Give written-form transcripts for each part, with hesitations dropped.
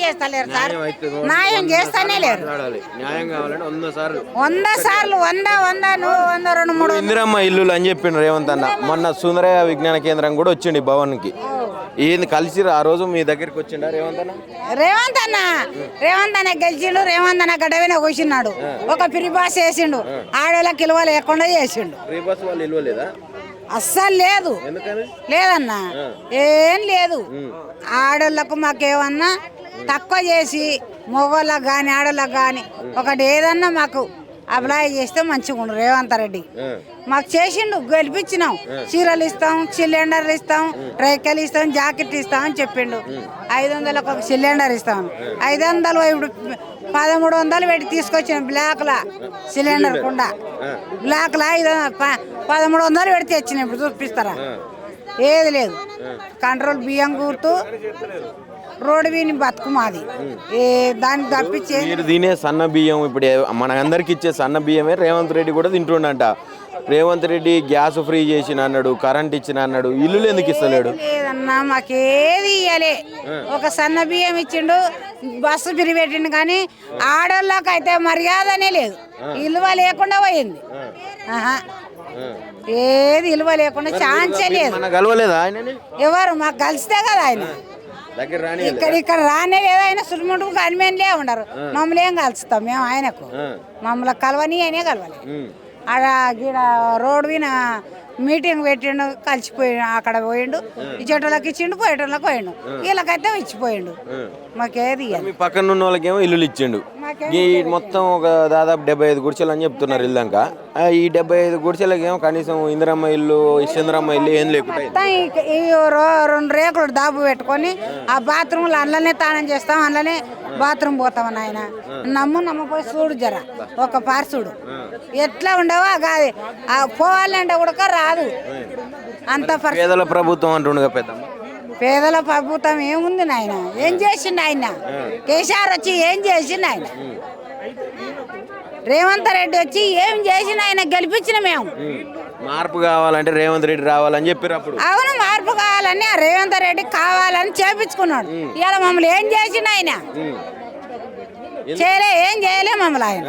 చేస్తలేరు సార్, న్యాయం చేస్తానే లేరు. 100 సార్లు 100 ఇందిరమ్మ ఇల్లు అని చెప్పిండు రేవంత్ అన్న. మొన్న సుందరయ్య విజ్ఞాన కేంద్రం కూడా వచ్చిండు భవన్ కి. ఏంది కలిసి ఆ రోజు మీ దగ్గరికి వచ్చిండా రేవంత్ అన్న? రేవంత్ అన్న గెలిచిండు. రేవంత్ అన్న గడ్డవిన కూర్చున్నాడు. ఒక ఫ్రీ బస్ వేసిండు. ఆడోళ్ళకి ఇలువ లేకుండా చేసిండు. ఫ్రీ బస్ వాళ్ళు ఇల్వ లేదా? అస్సలు లేదు, లేదన్నా, ఏం లేదు. ఆడోళ్ళకు మాకేమన్నా తక్కువ చేసి మగవాళ్ళకి కానీ ఆడోళ్ళకి కానీ ఒకటి ఏదన్నా మాకు అప్లై చేస్తే మంచిగా ఉండు. రేవంత్ రెడ్డి మాకు చేసిండు, గెలిపించినాం. చీరలు ఇస్తాం, సిలిండర్లు ఇస్తాం, రైకలు ఇస్తాం, జాకెట్ ఇస్తాం అని చెప్పిండు. 500లకు ఒక సిలిండర్ ఇస్తాం. 500 ఇప్పుడు 1300 పెట్టి తీసుకొచ్చిన బ్లాక్లా సిలిండర్ కుండా. బ్లాక్లా 1300 పెడితే తెచ్చిన. ఇప్పుడు చూపిస్తారా? ఏది లేదు. కంట్రోల్ బియ్యం గుర్తు రోడ్డు వీని బతుకు మాది. దానికి తప్పించే మీరు తినే సన్న బియ్యం ఇప్పుడు మన అందరికి ఇచ్చే సన్న బియ్యమే రేవంత్ రెడ్డి కూడా తింటుండంట. రేవంత్ రెడ్డి గ్యాస్ ఫ్రీ చేసిన అన్నాడు, కరెంట్ ఇచ్చిన అన్నాడు. ఇల్లు ఎందుకు ఇస్తలేడు? లేదన్నా, మాకేది ఇయ్యలే. ఒక సన్న బియ్యం ఇచ్చిండు, బస్సు ఫ్రీ పెట్టిండు. కానీ ఆడోళ్ళకి అయితే మర్యాదనే లేదు. ఇలువ లేకుండా పోయింది. ఏది ఇలువ లేకుండా ఛాన్సే లేదు. ఎవరు మాకు కలిస్తే కదా ఆయన ఇక్కడ రానే లేదు. ఆయన సులుముంటు కనిమేనులే ఉండరు. మమ్మల్ని ఏం కలుస్తాం మేము ఆయనకు? మమ్మల్ని కలవని ఆయనే కలవాలి. ఆడ గీడ రోడ్డు విన మీటింగ్ పెట్టిండు, కలిసిపోయి అక్కడ పోయిండు. ఇచ్చేటోళ్ళకి ఇచ్చిండు, పోయేటోళ్ళకి పోయిండు. వీళ్ళకైతే ఇచ్చిపోయిండు. మాకేది పక్కన ఉన్న వాళ్ళకేమో ఇల్లు ఇచ్చిండు. ఈ మొత్తం ఒక దాదాపు 75 గుడిసెలు అని చెప్తున్నారు ఇల్లంక. ఈ 75 గుడిసెలకేమో కనీసం ఇందిరమ్మ ఇల్లు, చంద్రమ్మ ఇల్లు ఏం లేకుండా 2 రేకులు దాబు పెట్టుకొని ఆ బాత్రూమ్లో అందులోనే తానం చేస్తాం, అందులోనే బాత్రూమ్ పోతామని ఆయన నమ్మపోయి చూడు జర ఒక పార్ చూడు ఎట్లా ఉండవో. కాదు పోవాలంటే కూడా రాదు. అంత పేదల ప్రభుత్వం అంటుండగా పెద్దమ్మ. పేదల ప్రభుత్వం ఏముంది నాయన? ఏం చేసిండు ఆయన? కేసీఆర్ వచ్చి ఏం చేసిండు ఆయన? రేవంత్ రెడ్డి వచ్చి ఏం చేసిండు ఆయన? గెలిపించిన మేము. మార్పు కావాలంటే రేవంత్ రెడ్డి రావాలని చెప్పారు అప్పుడు. అవును, మార్పు కావాలని రేవంత్ రెడ్డి కావాలని చేపించుకున్నాడు. ఇవాళ మమ్మల్ని ఏం చేసిండు ఆయన? ఏం చేయలే మమ్మల్ని ఆయన.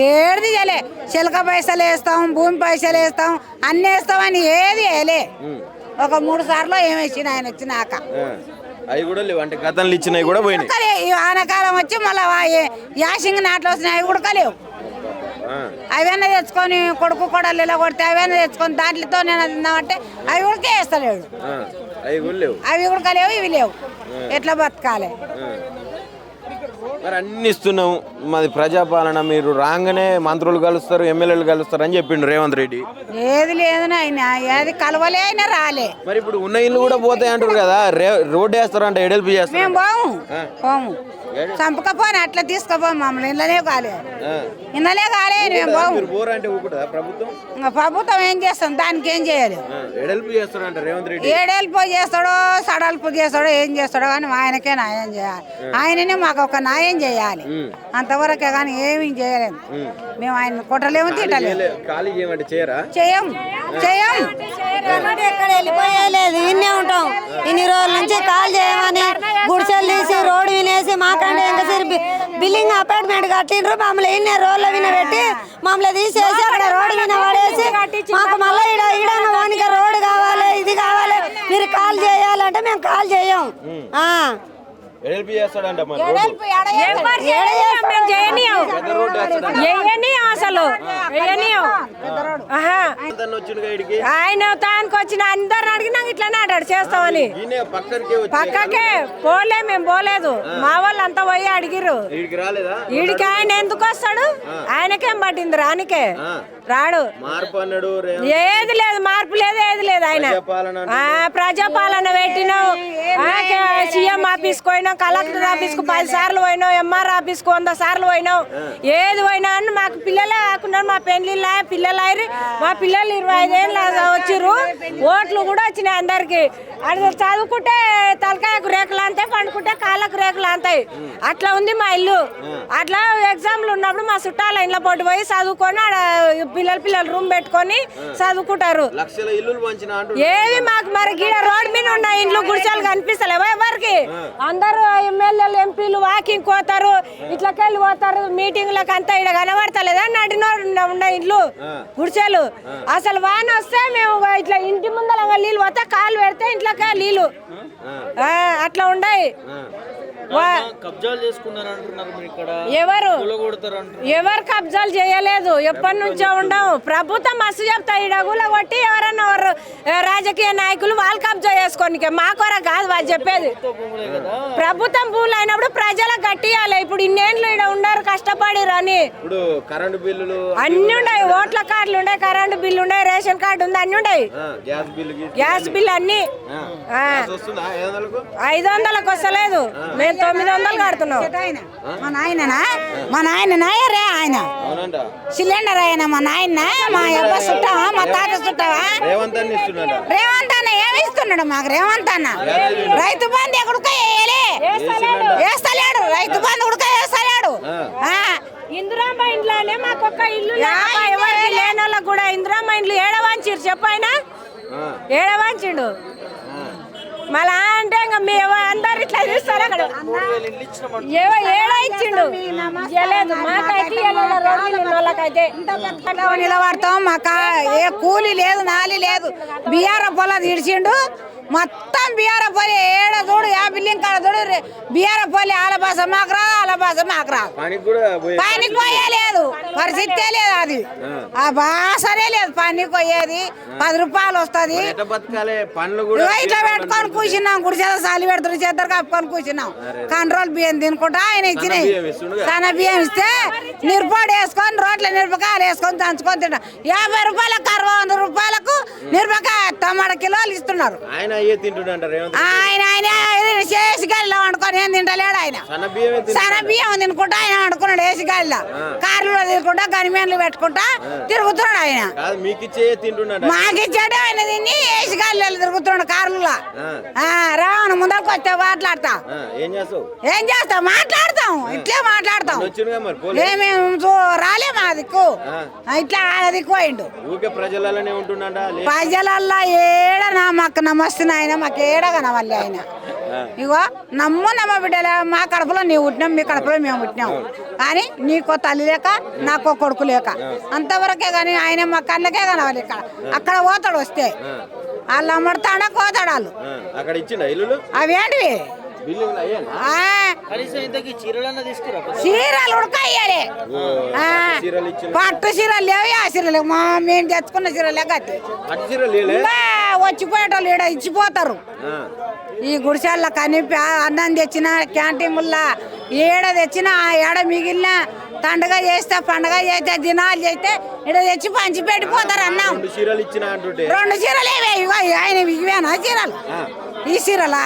ఏది చేయలే. చిలక పైసలు వేస్తాం, భూమి పైసలు వేస్తాం, అన్ని వేస్తామని ఏది వేయలే. ఒక 3 సార్లు ఏమేసిన ఆయన వచ్చినాక అవి కూడా లేవు. అంటే గతంలో ఇచ్చినవి కూడా పోయినాయి. ఆనకాలం వచ్చి మళ్ళీ యాసింగ్ నాట్లు వచ్చినాయి, అవి కూడా లేవు. అవన్నీ తెచ్చుకొని కొడుకు కొడలు ఇలా కొడితే అవన్నీ తెచ్చుకొని దాంట్లతో నేను తిందామంటే అవి కూడా వేస్తలేడు. అవి కూడా లేవు, ఇవి లేవు. ఎట్లా బతకాలి? మరి అన్ని ఇస్తున్నాం, మాది ప్రజాపాలన, మీరు రాగానే మంత్రులు కలుస్తారు, ఎమ్మెల్యేలు కలుస్తారు అని చెప్పిండు రేవంత్ రెడ్డి. ఏది లేదు ఆయన, ఏది కలవలే, అయినా రాలే. మరి ఇప్పుడు ఉన్న ఇల్లు కూడా పోతాయి అంటారు కదా, రోడ్డు వేస్తారంట, ఎడల్పి చేస్తారు. మేము పోము చంపకపోని అట్లా తీసుకోపోము. మమ్మల్ని ఇళ్ళనే కాలే, ఇళ్ళనే కాలే. మేము పోము. ప్రభుత్వం ఏం చేస్తాం? దానికి ఏం చేయాలి? ఎడల్పు చేస్తాడో సడల్పు చేస్తాడో ఏం చేస్తాడో కానీ ఆయనకే న్యాయం చేయాలి. ఆయననే మాకు ఒక న్యాయం చేయాలి. అంతవరకే కానీ ఏమీ చేయలేము. మేము ఆయన కొట్టలేము, తిట్టలేము, చెయ్యం. ఎక్కడ వెళ్ళిపోయలేదు, ఇన్నే ఉంటాం. ఇన్ని రోజుల నుంచి కాల్ చేయమని గుడిసెలు తీసి రోడ్డు వినేసి మాకంటే ఎంతసేపు బిల్డింగ్ అపార్ట్మెంట్ కట్టిండ్రు. మమ్మల్ని ఇన్నే రోడ్ల విన పెట్టి మమ్మల్ని తీసేసి అక్కడ రోడ్డు విన పడేసి మాకు మళ్ళీ ఈడన్న వానికి రోడ్డు కావాలి, ఇది కావాలి, మీరు కాల్ చేయాలంటే మేము కాల్ చేయం. అసలు ఆయన తానికి వచ్చిన అందరు అడిగినా ఇట్లానే అంటాడు చేస్తామని. పక్కకే పోలే, మేము పోలేదు. మా వాళ్ళు అంతా పోయి అడిగిరు. వీడికి ఆయన ఎందుకు వస్తాడు? ఆయనకేం పట్టింది రానికే? రాడు. ఏది లేదు, మార్పు లేదు, ఏది లేదు. ఆయన ప్రజాపాలన పెట్టినావు, సీఎం ఆఫీస్ పోయినావు, కలెక్టర్ ఆఫీస్ కు 10 సార్లు పోయినావు, ఎంఆర్ ఆఫీస్ కు 100 సార్లు పోయినావు. ఏది పోయినా అని మాకు పిల్లలే కాకుండా మా పెళ్లిళ్ళ పిల్లలు అయిరి. మా పిల్లలు 25 ఏళ్ళు వచ్చిర్రు. ఓట్లు కూడా వచ్చినాయి అందరికి. అది చదువుకుంటే తలకాయకు రేకులు అంతాయి, పండుకుంటే కాళ్ళకు రేకులు అంతాయి. అట్లా ఉంది మా ఇల్లు. అట్లా ఎగ్జామ్లు ఉన్నప్పుడు మా చుట్టాల ఇంట్లో పోటీ పోయి చదువుకొని ఆడ పిల్లలు రూమ్ పెట్టుకొని చదువుకుంటారు. ఏవి మాకు మరి గీడ రోడ్ మీద ఉన్న ఇండ్లు గుడిసెలు కనిపిస్తలేవు ఎవరికి. అందరూ ఎమ్మెల్యేలు ఎంపీలు వాకింగ్ పోతారు, ఇట్లకెళ్ళి పోతారు మీటింగ్లకు అంతా ఇక్కడ కనబడతలేదా నడినో ఉండే ఇండ్లు గుడిసెలు. అసలు వాన వస్తే మేము ఇట్లా ఇంటి ముందర నీళ్ళు పోతే కాలు పెడితే ఇంట్లోకే నీళ్ళు అట్లా ఉన్నాయి. ఎవరు కబ్జాలు చేయలేదు, ఎప్పటి నుంచో ఉండవు. ప్రభుత్వం మస్తు చెప్తా ఇడగుల కొట్టి ఎవరన్నా రాజకీయ నాయకులు వాళ్ళు కబ్జా చేసుకోనికే మాకొర కాదు వాళ్ళు చెప్పేది. ప్రభుత్వం భూములు అయినప్పుడు ప్రజలకు కట్టియాలి. ఇప్పుడు ఇన్నేళ్ళు ఇక్కడ ఉండరు కష్టపడి రాని అన్ని ఉన్నాయి, ఓట్ల కార్డులు ఉన్నాయి, కరెంటు బిల్లు ఉన్నాయి, రేషన్ కార్డు ఉంది, అన్ని ఉన్నాయి, గ్యాస్ బిల్ అన్ని 500లకు వస్తలేదు, మేము 900 కడుతున్నాం. మా నాయన రే ఆయన సిలిండర్ ఆయన మా నాయన మా అబ్బ చుట్టావా మా తాత చుట్టావా రేవంత్ అన్న ఏమి ఇస్తున్నాడు మాకు? రేవంత్ అన్న రైతు బంధు ఎక్కడికో వేస్తలేడు, రైతు బంధు కూడా వేస్తలేడు. ఇందిరామ్మ ఇంట్లోనే మాకు ఒక్క ఇల్లు ఎవరికి లేని వాళ్ళకి కూడా ఇందిరామ్మ ఇండ్లు ఏడవాంచిరు చెప్పాయన ఏడవాంచిండు. మళ్ళా అంటే ఇంకా మీ అందరు ఇట్లా చూస్తారు అక్కడ ఏడా ఇచ్చిండు మాకైతే నిలబడతాం. మాకు ఏ కూలి లేదు నాలి లేదు. బియ్యార పొల తీడిచిండు మొత్తం బియ్యార పొలి ఏడ చూడు ఆ బిల్డింగ్ కాడ చూడు బియ్యార పొలి ఆలబాస మాకు రాదు, ఆలబాస మాకు రాదు, పనికి పోయేలేదు, పరిస్థితే లేదు. అది ఆ బాసనే లేదు, పనికి పోయేది 10 రూపాయలు వస్తుంది. ఇట్లా పెట్టుకొని కూర్చున్నాం, గుడిచేత సాలి పెడుతున్న చేద్దరు కప్పుకొని కూర్చున్నాం. కంట్రోల్ బియ్యం తినుకుంటా ఆయన ఇచ్చినాయి. సన్న బియ్యం ఇస్తే నిరుపాడు వేసుకొని రోడ్ల మిరపకాయలు వేసుకొని దంచుకొని తింటాం. 50 రూపాయలకు 60 రూపాయలకు మిరపకాయ టమాటా కిలోలు ఇస్తున్నారు. ఆయన చేసి గల్లా వండుకొని ఏం తింటలేడు. ఆయన సన్న బియ్యం తినుకుంటా ఆయన వండుకున్నాడు వేసి గల్లా కార్లు తినుకుంటా గనిమేన్లు పెట్టుకుంటా తిరుగుతున్నాడు. ఆయన మాకిచ్చాడు, ఆయన తిని వేసి గల్లాలు తిరుగుతున్నాడు కార్లలో. రావణ ముందరకు వస్తే మాట్లాడతా ఏం చేస్తాం, మాట్లాడతాం ఇట్లే మాట్లాడతాం. మేము రాలే మా దిక్కు ఇట్లా ఆడ దిక్కు పోయిండు. ప్రజలల్లా ఏడ మాకు నమస్తే ఆయన మాకు ఏడగా మళ్ళీ ఆయన ఇగో నమ్మ బిడ్డలే మా కడుపులో నీవు పుట్టినాం, మీ కడుపులో మేము పుట్టినాం. కానీ నీకో తల్లి లేక నాకో కొడుకు లేక అంతవరకే కానీ ఆయన మా కళ్ళకే కనవాలి. ఇక్కడ అక్కడ పోతాడు వస్తే వాళ్ళు అమ్మడతాడా పోతాడు వాళ్ళు. అవేంటివి చీరలు ఉడకయ్యాలి, పట్టు చీరలు లేవు, ఆ చీరలు మేము తెచ్చుకున్న చీరలే గట్టి వచ్చిపోయేటోళ్ళు ఈడ ఇచ్చిపోతారు. ఈ గుడిసెల్లో కనిపి అన్నం తెచ్చిన క్యాంటీన్లా ఏడ తెచ్చినా ఏడ మిగిలిన పండుగ చేస్తే పండుగ చేస్తే దినాలు చేస్తే ఇక్కడ తెచ్చి పంచి పెట్టిపోతారు. అన్నం 2 చీరలు ఆయన ఇవేనా చీరలు? ఈ చీరలా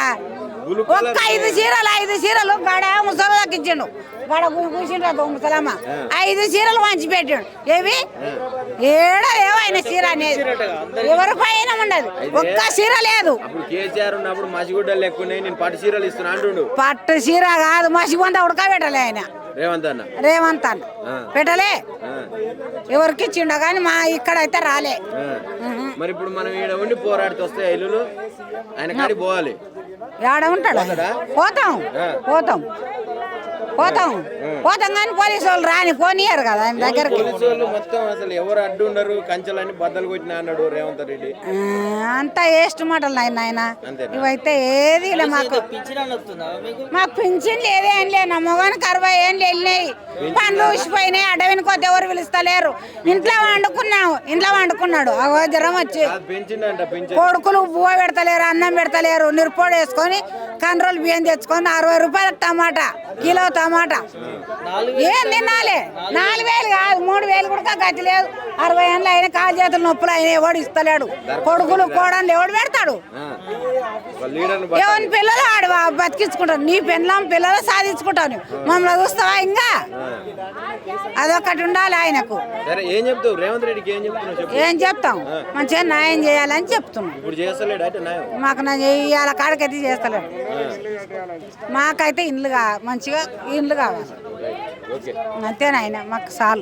ఒక్క 5 చీరలు గడ ముసలికి ఇచ్చిండు. గడ కూర్చుంటాడు ముసలమ్మ 5 చీరలు పంచి పెట్టాడు. ఏవి ఏడ లేవు ఆయన చీర అనేది ఎవరి పైన ఉండదు, ఒక్క చీర లేదు. పట్టు చీర కాదు మసిగొంత ఉడకబెట్టలే ఆయన రేవంత్ అన్న పెట్టలే, ఎవరికి ఇచ్చిండో కానీ మా ఇక్కడైతే రాలే. మరి ఇప్పుడు మనం ఈడ ఉండి పోరాడితే వస్తే ఇల్లు ఆయన కాడి పోవాలి. ఏడ ఉంటాడు పోతాం పోతాం పోతాం పోతాం కానీ పోలీసు వాళ్ళు రాని పోనీయరు కదా ఆయన దగ్గరికి. మొత్తం అసలు ఎవరు అడ్డు ఉండరు, కంచెలన్నీ బద్దలు కొట్టినా అన్నాడు రేవంత్ రెడ్డి. అంతా వేస్ట్ మాటలు ఆయన ఇవైతే ఏది మాకు పింఛన్ లేదే ఏం లేదు. నా మొగానికి 60 ఏళ్ళు వెళ్ళినాయి, పనులు ఊసిపోయినాయి, అడవిని కొద్ది ఎవరు పిలుస్తలేరు. ఇంట్లో వండుకున్నాడు జ్వరం వచ్చి కొడుకులు బువ్వ పెడతలేరు, అన్నం పెడతలేరు. నిరుపోడు వేసుకొని కంట్రోల్ బియ్యం తెచ్చుకొని 60 రూపాయలకు టమాటా కిలో టమాటా ఏం తినాలి? 4000 కాదు 3000 కూడా గతి లేదు. 60 ఏళ్ళు అయినా కాలు చేతులు నొప్పులు అయినా ఎవడు ఇస్తలేడు. కొడుకులు కోడలు ఎవడు పెడతాడు? ఎవరి పిల్లలు ఆడు బతికించుకుంటాను, నీ పిల్లలు సాధించుకుంటాను, మమ్మల్ని చూస్తావా? ఇంకా అదొకటి ఉండాలి ఆయనకు. ఏం చెప్తాం, మంచిగా న్యాయం చేయాలని చెప్తున్నాం. మాకు ఇవాళ కాడికైతే చేస్తలేడు. మాకైతే మంచిగా ఇండ్లు కావాలి అంతేనాయన మాకు చాలు.